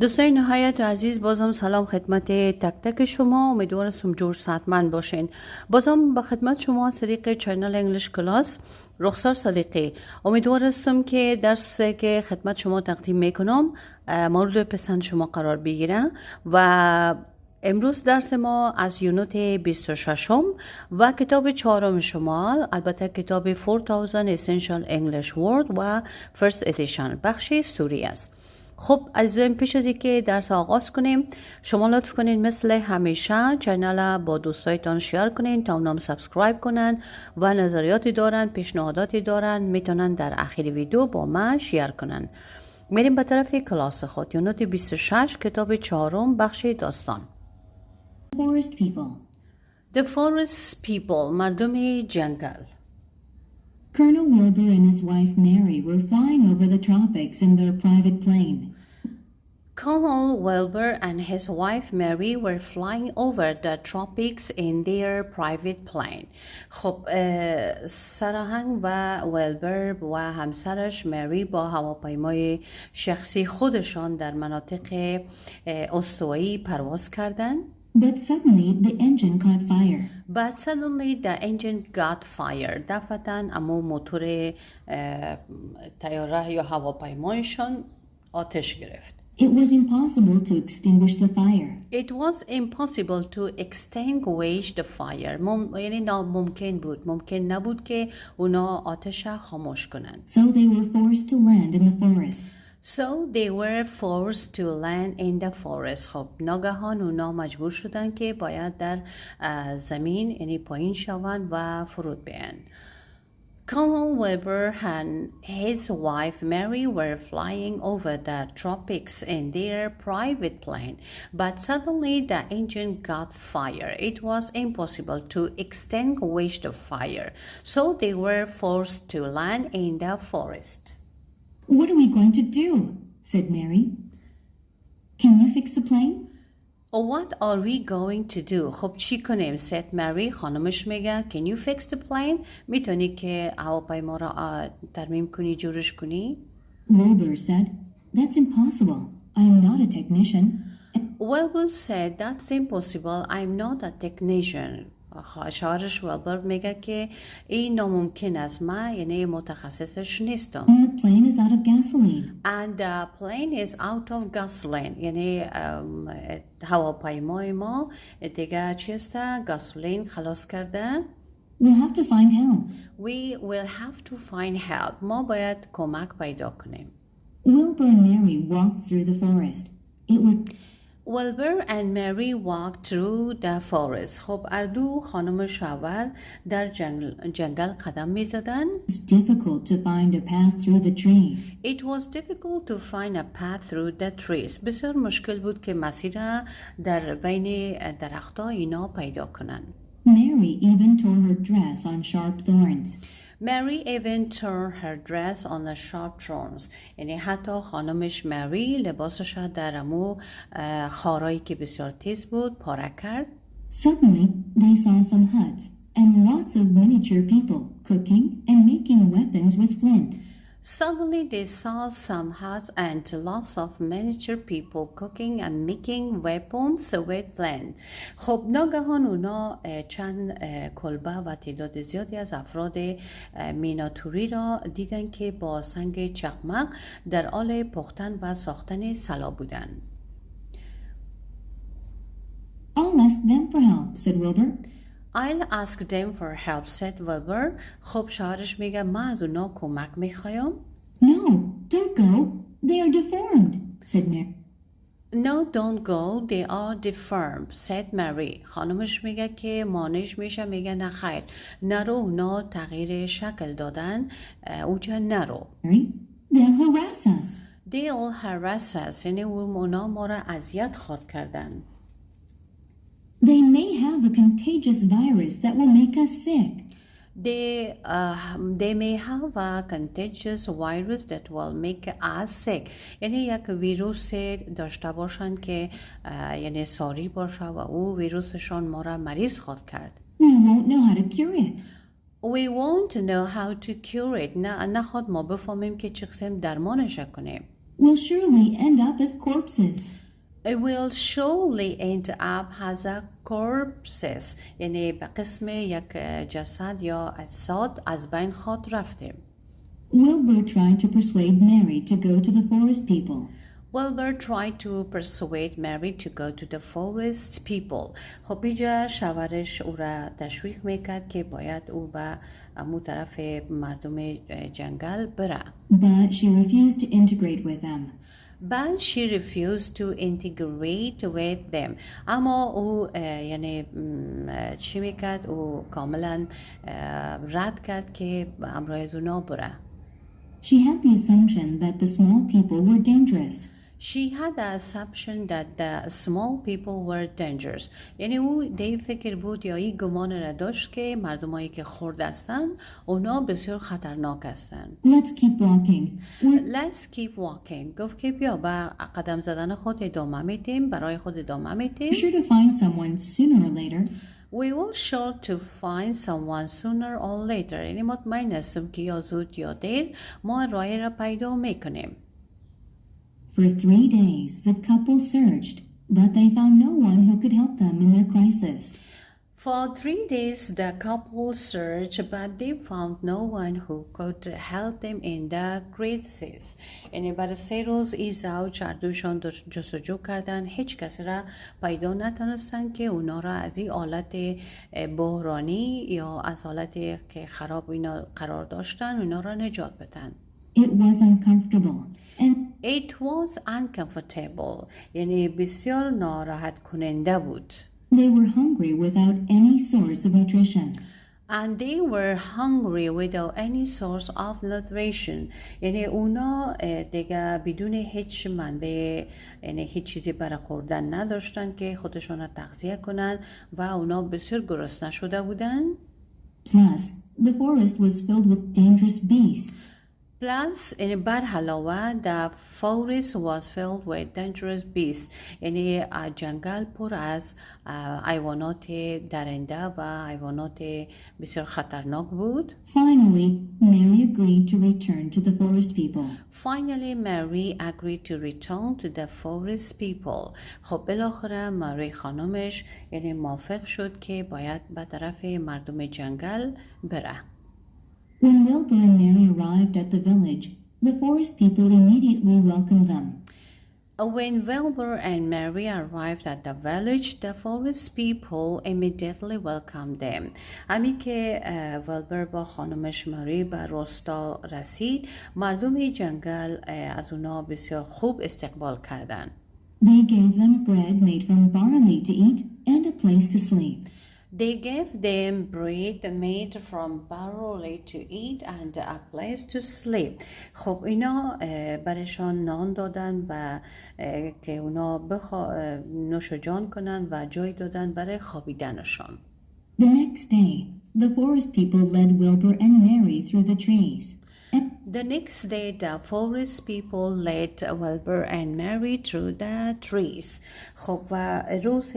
دوستای نهایت عزیز، بازم سلام خدمت تک تک شما. امیدوارم جور صحتمند باشین. بازم با خدمت شما از طریق چینل انگلیش کلاس رخسار صادقی. امیدوارم که درس که خدمت شما تقدیم میکنم مورد پسند شما قرار بگیره و امروز درس ما از یونت 26 و کتاب 4 شما، البته کتاب 4000 Essential English Word و First Edition بخش سوری است. خب عزیزان، پیش از اینکه درس آغاز کنیم شما لطف کنین مثل همیشه چینل با دوستایتان شیر کنین تا اونام سابسکرایب کنن و نظریاتی دارن، پیشنهاداتی دارن میتونن در آخر ویدیو با من شیر کنن. میریم به طرف کلاس خود. یونت 26 کتاب 4 بخش داستان. The Forest People مردم جنگل. Colonel Wilbur and his wife Mary were flying over the tropics in their private plane. Colonel Wilbur and his wife Mary were flying over the tropics in their private plane. خب سرهنگ و ویلبر و همسرش مری با هواپیمای شخصی خودشان در مناطق استوایی پرواز کردند. But suddenly the engine caught fire. دفعتاً اما موتور طیاره یا هواپیمایشان آتش گرفت. It was impossible to extinguish the fire. یعنی ممکن نبود که اونا آتش خاموش کنند. So they were forced to land in the forest. خب ناگهان اونا مجبور شدن که باید در زمین یعنی پایین شوند و فرود بیان. Colonel Wilbur and his wife Mary were flying over the tropics in their private plane, but suddenly the engine got fire. It was impossible to extinguish the fire, so they were forced to land in the forest. What are we going to do? Said Mary. Can you fix the plane? What are we going to do? خب چی کنیم؟ said Mary. خانمش میگه Can you fix the plane? میتونی که هواپیما را ترمیم کنی، جورش کنی؟ Wilbur said, That's impossible. I am not a technician. Wilbur said, That's impossible. I'm not a technician. شوهرش ویلبر میگه که این ناممکن است، من یعنی متخصصش نیستم. And the plane is out of gasoline. And the plane is out of gasoline. یعنی هواپیمای ما دیگه چیست؟ گاسولین خلاص کرده. We'll have to find help. We will have to find help. ما باید کمک پیدا کنیم. Wilbur and Mary walked through the forest. Wilbur and Mary walked through the forest. خب اردو خانم شوهر در جنگل قدم می زدن. It's difficult to find a path through the trees. It was difficult to find a path through the trees. بسیار مشکل بود که مسیر در بین درختها اینا پیدا کنن. Mary even tore her dress on sharp thorns. یعنی حتی خانمش مری لباسش در امو خارایی که بسیار تیز بود پاره کرد. Suddenly they saw some huts and lots of miniature people cooking and making weapons with flint. خب ناگهان اونا چند کلبه و تعداد زیادی از افراد میناتوری را دیدن که با سنگ چقمق در حال پختن و ساختن سلاح بودند. I'll ask them for help, said Wilbur. I'll ask them for help, said Wilbur. خب شوهرش میگه من از اونا کمک میخوایم. No, don't go. They are deformed, said Mary. No, don't go. They are deformed, said Mary. خانمش میگه که مانش میشه، میگه نه خیر، نرو، اونا تغییر شکل دادن، اونجا نرو. They'll harass us. They'll harass us. یعنی اونا ما را اذیت خواهد کردن. They may have a contagious virus that will make us sick. They may have a contagious virus that will make us sick. یعنی یک ویروس داشته باشند که یعنی ساری باشه و او ویروسشان ما را مریض خواهد کرد. We won't know how to cure it. We won't know how to cure it. نه خود ما بفهمیم که چه قسم درمانش کنیم. will surely end up as corpses. It will surely end up as a corpses. یعنی به قسم یک جسد یا اجساد از بین خود رفته. Wilbur tried to persuade Mary to go to the forest people. Wilbur tried to persuade Mary to go to the forest people. خب اینجا شوهرش او را تشویق میکرد که باید او به امو طرف مردم جنگل بره. But she refused to integrate with them. But she refused to integrate with them. اما او یعنی چی میکرد؟ او کاملا رد کرد که همراه اونا بره. She had the assumption that the small people were dangerous. She had the assumption that the small people were dangerous. یعنی او دی فکر بود یا این گمان را داشت که مردمایی که خرد هستند اونا بسیار خطرناک هستند. Let's keep walking. Let's keep walking. گفت که بیا با قدم زدن خود ادامه میدیم، برای خود ادامه میدیم. We're sure to find someone sooner or later. We will sure to find someone sooner or later. یعنی مطمئن هستم که یا زود یا دیر ما راه را پیدا میکنیم. For 3 days, the couple searched, but they found no one who could help them in their crisis. For 3 days, the couple searched, but they found no one who could help them in the crisis. یعنی برای 3 روز این زوج هر دوشان جستجو کردن، هیچ کسی را پیدا نتونستن که اونا را از این حالت بحرانی یا از حالت که خراب اینا قرار داشتن اونا را نجات بدن. It was uncomfortable. It was uncomfortable. یعنی بسیار ناراحت کننده بود. They were hungry without any source of nutrition. And they were hungry without any source of nutrition. یعنی اونا دیگه بدون هیچ منبع، یعنی هیچ چیزی برای خوردن نداشتن که خودشون را تغذیه کنن و اونا بسیار گرسنه شده بودن. Plus, the forest was filled with dangerous beasts. Plus, بر علاوه the forest was filled with dangerous beasts. یعنی جنگل پر از حیوانات درنده و حیوانات بسیار خطرناک بود. Finally, Mary agreed to return to the forest people. Finally, Mary agreed to return to the forest people. خب بالاخره ماری خانمش یعنی موافق شد که باید به طرف مردم جنگل بره. When Wilbur and Mary arrived at the village, the forest people immediately welcomed them. When Wilbur and Mary arrived at the village, the forest people immediately welcomed them. همین که ویلبر با خانمش ماری به راستا رسید، مردم جنگل از اونا بسیار خوب استقبال کردند. They gave them bread made from barley to eat and a place to sleep. They gave them bread made from barley to eat and a place to sleep. خب اینا برشان نان دادن و که اونا نوش جان کنن و جای دادن برای خوابیدنشان. The next day, the forest people led Wilbur and Mary through the trees. The next day, the forest people led Wilbur and Mary through the trees. خب و روز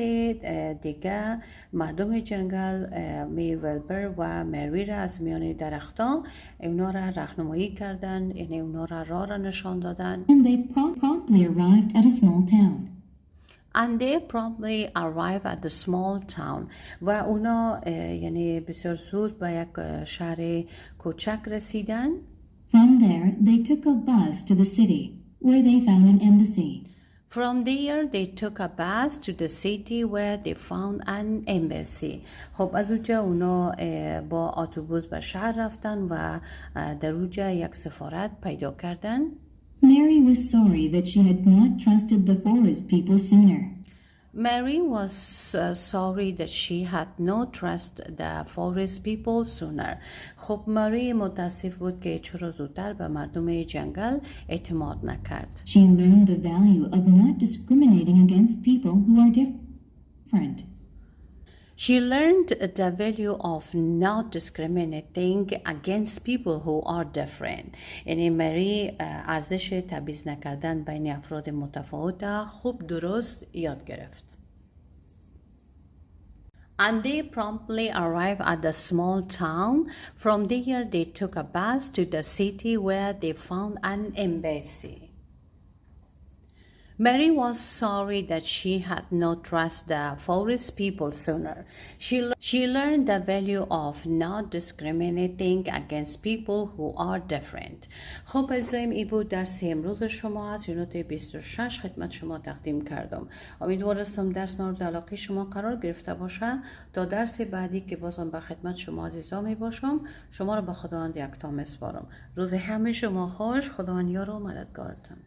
دیگه مردم جنگل می ویلبر و مری را از میان درختان اونا را راهنمایی کردن، یعنی اونا را راه را نشان دادن. And they promptly arrived at a small town. And they promptly arrived at the small town. و اونا یعنی بسیار زود به یک شهر کوچک رسیدن. From there, they took a bus to the city, where they found an embassy. From there, they took a bus to the city where they found an embassy. خب از اونجا اونا با اتوبوس به شهر رفتن و در اونجا یک سفارت پیدا کردن. Mary was sorry that she had not trusted the forest people sooner. Mary was sorry that she had not trusted the forest people sooner. خب ماری متاسف بود که چرا زودتر به مردم جنگل اعتماد نکرد. She learned the value of not discriminating against people who are different. She learned the value of not discriminating against people who are different. یعنی مری ارزش تبعیض نکردن بین افراد متفاوت خوب درست یاد گرفت. And they promptly arrived at the small town. From there they took a bus to the city where they found an embassy. Mary was sorry that she had not dressed the forest people sooner. She learned the value of not discriminating against people who are different. خب عزیزایم، این بود درس امروز شما از یونت 26 خدمت شما تقدیم کردم. امیدوارم درس مورد علاقه شما قرار گرفته باشه. تا درس بعدی که بازم به خدمت شما عزیزا می باشم، شما رو به خداوند یکتا میسپارم. روز همه شما خوش. خداوند یار و مددگارتان.